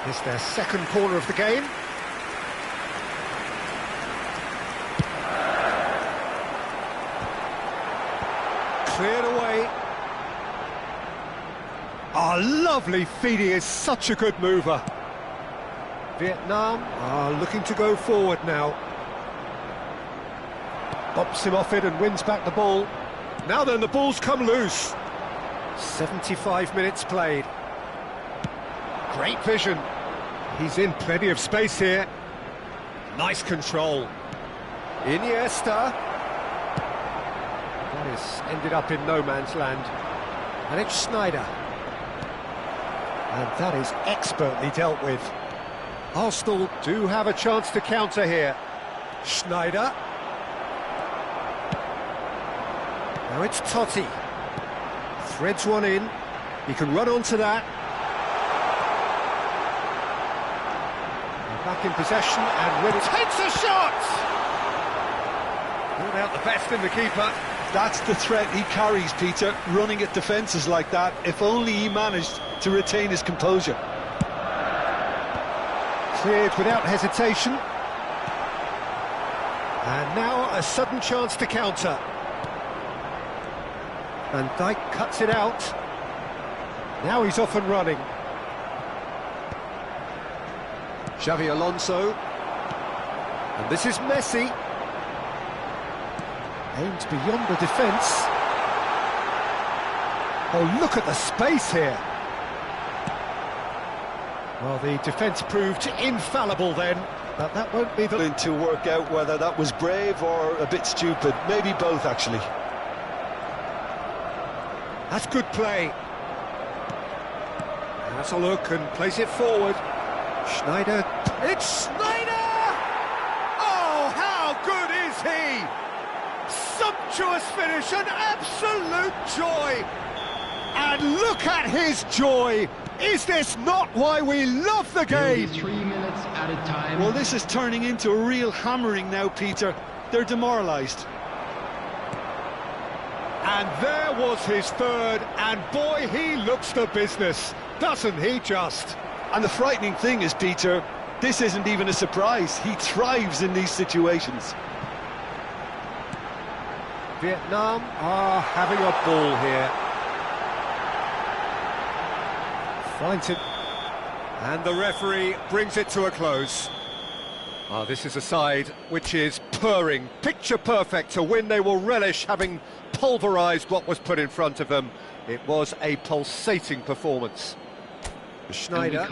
It's their second corner of the game. Cleared away. Oh, lovely feed. He is such a good mover. Vietnam are looking to go forward now. Bops him off it and wins back the ball. Now then, the ball's come loose. 75 minutes played. Great vision. He's in plenty of space here. Nice control. Iniesta. This ended up in no man's land. And it's Schneider. And that is expertly dealt with. Arsenal do have a chance to counter here. Schneider. Now it's Totti. Threads one in. He can run onto that. And back in possession and Riddle takes a shot! Not out the best in the keeper. That's the threat he carries, Peter, running at defences like that. If only he managed to retain his composure. Cleared without hesitation. And now a sudden chance to counter. Van Dijk cuts it out. Now he's off and running. Xavi Alonso. And this is Messi. Aimed beyond the defence. Oh, look at the space here. Well, the defence proved infallible then, but that won't be the... To work out whether that was brave or a bit stupid. Maybe both, actually. That's good play. Has a look and plays it forward. Schneider. It's Schneider! Oh, how good is he? Sumptuous finish, an absolute joy. And look at his joy. Is this not why we love the game? 3 minutes at a time. Well, this is turning into a real hammering now, Peter. They're demoralised. And there was his third, and boy, he looks the business, doesn't he just? And the frightening thing is, Peter, this isn't even a surprise. He thrives in these situations. Vietnam are having a ball here. Finds it. And the referee brings it to a close. This is a side which is purring, picture perfect to win. They will relish having pulverised what was put in front of them. It was a pulsating performance. Schneider.